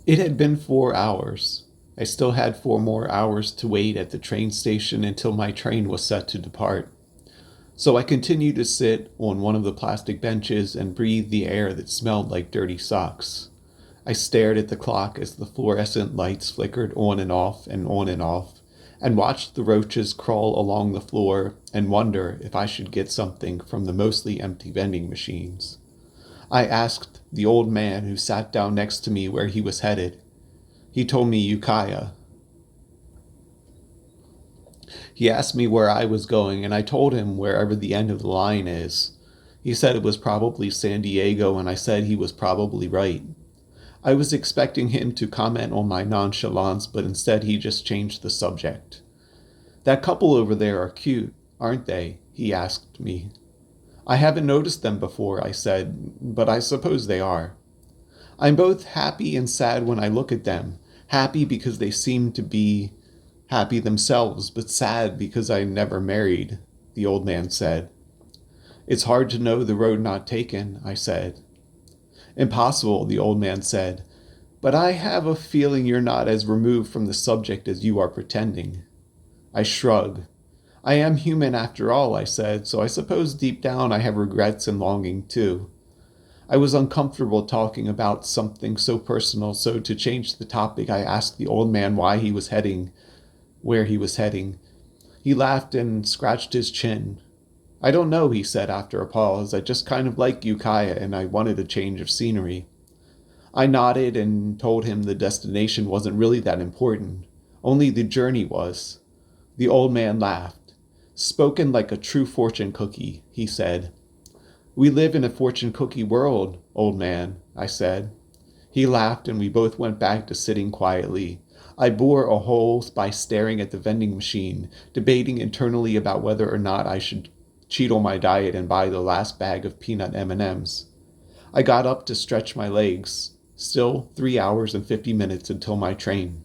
It had been 4 hours. I still had 4 more hours to wait at the train station until my train was set to depart. So I continued to sit on one of the plastic benches and breathe the air that smelled like dirty socks. I stared at the clock as the fluorescent lights flickered on and off and on and off, and watched the roaches crawl along the floor and wonder if I should get something from the mostly empty vending machines. I asked the old man who sat down next to me where he was headed. He told me Ukiah. He asked me where I was going, and I told him wherever the end of the line is. He said it was probably San Diego, and I said he was probably right. I was expecting him to comment on my nonchalance, but instead he just changed the subject. That couple over there are cute, aren't they? He asked me. I haven't noticed them before, I said, but I suppose they are. I'm both happy and sad when I look at them. Happy because they seem to be happy themselves, but sad because I never married, the old man said. It's hard to know the road not taken, I said. Impossible, the old man said, but I have a feeling you're not as removed from the subject as you are pretending. I shrugged. I am human after all, I said, so I suppose deep down I have regrets and longing too. I was uncomfortable talking about something so personal, so to change the topic I asked the old man why he was heading where he was heading. He laughed and scratched his chin. I don't know, he said after a pause. I just kind of like Ukiah and I wanted a change of scenery. I nodded and told him the destination wasn't really that important. Only the journey was. The old man laughed. Spoken like a true fortune cookie, he said. We live in a fortune cookie world, old man, I said. He laughed and we both went back to sitting quietly. I bore a hole by staring at the vending machine, debating internally about whether or not I should cheat on my diet and buy the last bag of peanut M&Ms. I got up to stretch my legs. Still 3 hours and 50 minutes until my train.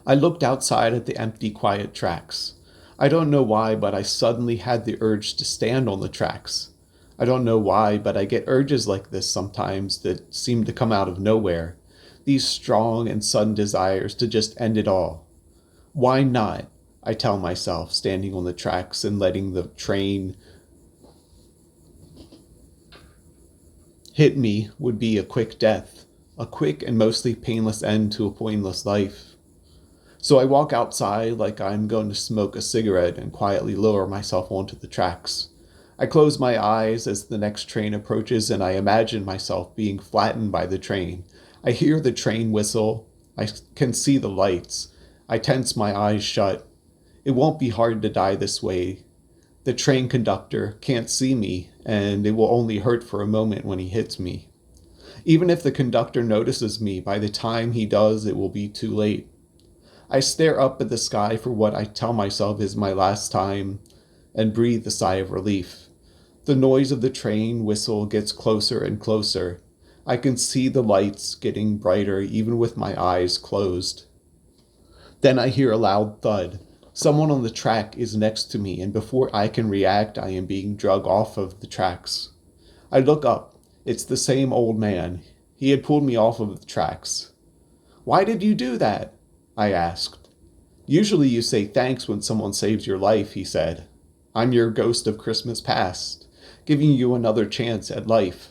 I looked outside at the empty, quiet tracks. I don't know why, but I suddenly had the urge to stand on the tracks. I don't know why, but I get urges like this sometimes that seem to come out of nowhere. These strong and sudden desires to just end it all. Why not? I tell myself, standing on the tracks and letting the train hit me would be a quick death, a quick and mostly painless end to a pointless life. So I walk outside like I'm going to smoke a cigarette and quietly lower myself onto the tracks. I close my eyes as the next train approaches and I imagine myself being flattened by the train. I hear the train whistle. I can see the lights. I tense my eyes shut. It won't be hard to die this way. The train conductor can't see me, and it will only hurt for a moment when he hits me. Even if the conductor notices me, by the time he does, it will be too late. I stare up at the sky for what I tell myself is my last time, and breathe a sigh of relief. The noise of the train whistle gets closer and closer. I can see the lights getting brighter even with my eyes closed. Then I hear a loud thud. Someone on the track is next to me, and before I can react, I am being dragged off of the tracks. I look up. It's the same old man. He had pulled me off of the tracks. Why did you do that? I asked. Usually you say thanks when someone saves your life, he said. I'm your ghost of Christmas past, giving you another chance at life.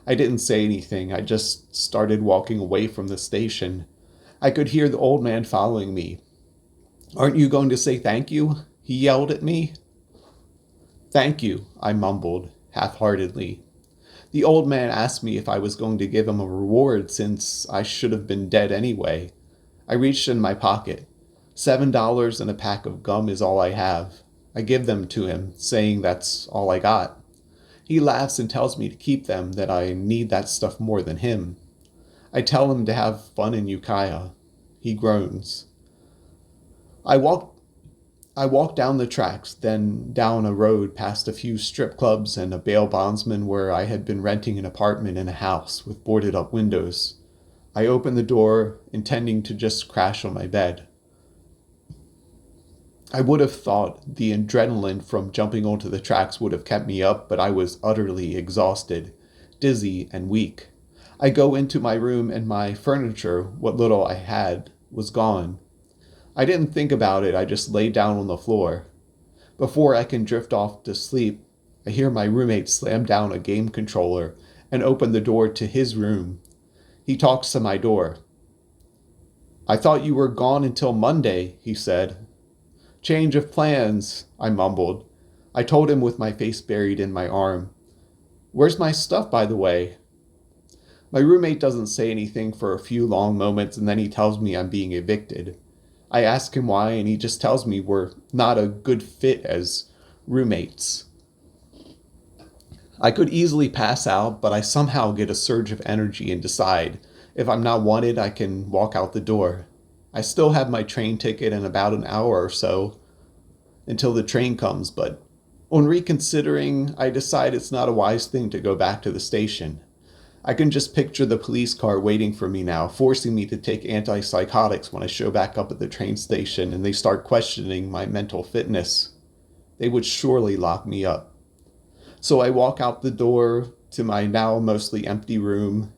I didn't say anything. I just started walking away from the station. I could hear the old man following me. Aren't you going to say thank you? He yelled at me. Thank you, I mumbled, half-heartedly. The old man asked me if I was going to give him a reward since I should have been dead anyway. I reached in my pocket. $7 and a pack of gum is all I have. I give them to him, saying that's all I got. He laughs and tells me to keep them, that I need that stuff more than him. I tell him to have fun in Ukiah. He groans. I walk down the tracks, then down a road past a few strip clubs and a bail bondsman where I had been renting an apartment in a house with boarded up windows. I open the door, intending to just crash on my bed. I would have thought the adrenaline from jumping onto the tracks would have kept me up, but I was utterly exhausted, dizzy, and weak. I go into my room and my furniture, what little I had, was gone. I didn't think about it, I just lay down on the floor. Before I can drift off to sleep, I hear my roommate slam down a game controller and open the door to his room. He talks to my door. "I thought you were gone until Monday," he said. "Change of plans," I mumbled. I told him with my face buried in my arm. "Where's my stuff, by the way?" My roommate doesn't say anything for a few long moments, and then he tells me I'm being evicted. I ask him why, and he just tells me we're not a good fit as roommates. I could easily pass out, but I somehow get a surge of energy and decide if I'm not wanted, I can walk out the door. I still have my train ticket in about an hour or so until the train comes, but on reconsidering, I decide it's not a wise thing to go back to the station. I can just picture the police car waiting for me now, forcing me to take antipsychotics when I show back up at the train station and they start questioning my mental fitness. They would surely lock me up. So I walk out the door to my now mostly empty room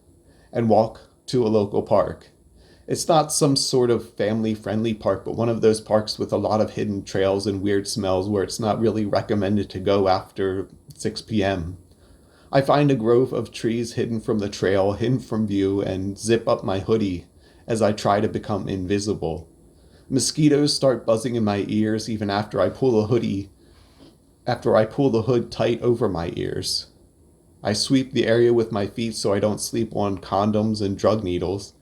and walk to a local park. It's not some sort of family-friendly park, but one of those parks with a lot of hidden trails and weird smells where it's not really recommended to go after 6 p.m. I find a grove of trees hidden from the trail, hidden from view, and zip up my hoodie as I try to become invisible. Mosquitoes start buzzing in my ears even after I pull the hood tight over my ears. I sweep the area with my feet so I don't sleep on condoms and drug needles,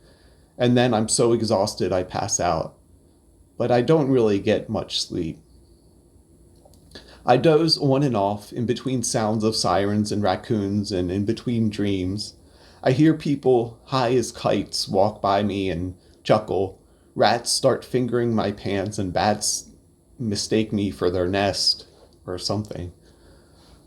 and then I'm so exhausted I pass out. But I don't really get much sleep. I doze on and off in between sounds of sirens and raccoons and in between dreams. I hear people high as kites walk by me and chuckle. Rats start fingering my pants and bats mistake me for their nest or something.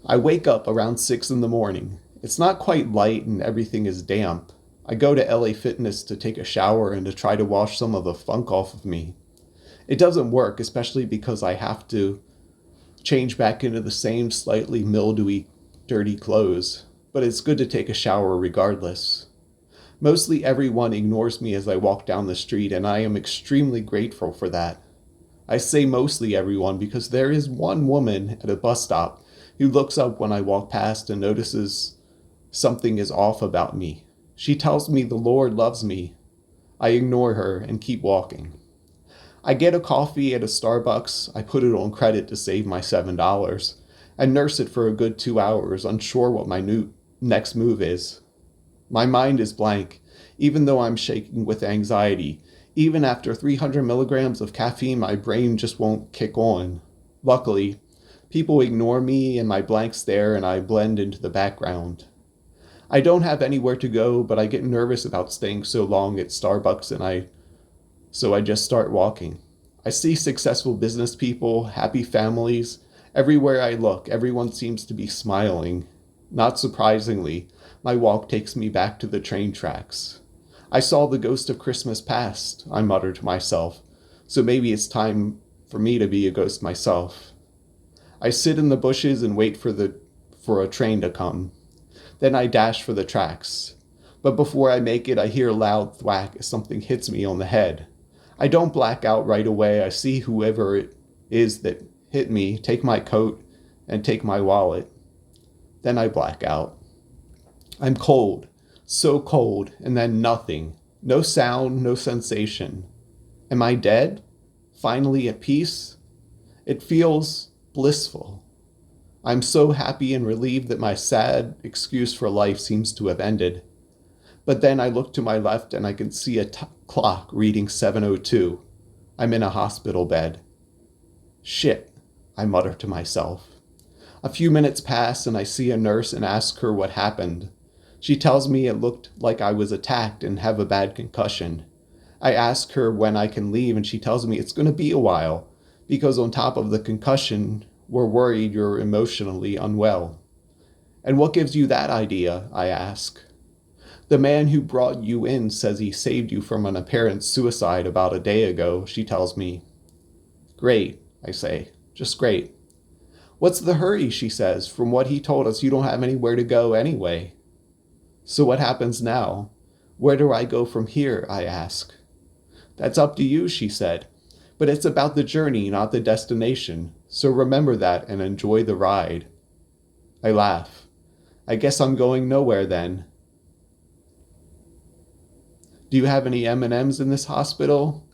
I wake up around 6 in the morning. It's not quite light and everything is damp. I go to LA Fitness to take a shower and to try to wash some of the funk off of me. It doesn't work, especially because I have to change back into the same slightly mildewy, dirty clothes, but it's good to take a shower regardless. Mostly everyone ignores me as I walk down the street, and I am extremely grateful for that. I say mostly everyone because there is one woman at a bus stop who looks up when I walk past and notices something is off about me. She tells me the Lord loves me. I ignore her and keep walking. I get a coffee at a Starbucks, I put it on credit to save my $7, and nurse it for a good 2 hours, unsure what my next move is. My mind is blank, even though I'm shaking with anxiety. Even after 300 milligrams of caffeine, my brain just won't kick on. Luckily, people ignore me and my blank stare, and I blend into the background. I don't have anywhere to go, but I get nervous about staying so long at Starbucks, so I just start walking. I see successful business people, happy families. Everywhere I look, everyone seems to be smiling. Not surprisingly, my walk takes me back to the train tracks. I saw the ghost of Christmas past, I mutter to myself, so maybe it's time for me to be a ghost myself. I sit in the bushes and wait for a train to come. Then I dash for the tracks. But before I make it, I hear a loud thwack as something hits me on the head. I don't black out right away. I see whoever it is that hit me take my coat and take my wallet. Then I black out. I'm cold, so cold, and then nothing. No sound, no sensation. Am I dead? Finally at peace? It feels blissful. I'm so happy and relieved that my sad excuse for life seems to have ended. But then I look to my left and I can see a clock reading 7:02. I'm in a hospital bed. Shit, I mutter to myself. A few minutes pass and I see a nurse and ask her what happened. She tells me it looked like I was attacked and have a bad concussion. I ask her when I can leave and she tells me it's going to be a while because on top of the concussion, we're worried you're emotionally unwell. And what gives you that idea? I ask. The man who brought you in says he saved you from an apparent suicide about a day ago, she tells me. Great, I say. Just great. What's the hurry, she says. From what he told us, you don't have anywhere to go anyway. So what happens now? Where do I go from here? I ask. That's up to you, she said. But it's about the journey, not the destination. So remember that and enjoy the ride. I laugh. I guess I'm going nowhere then. Do you have any M&Ms in this hospital?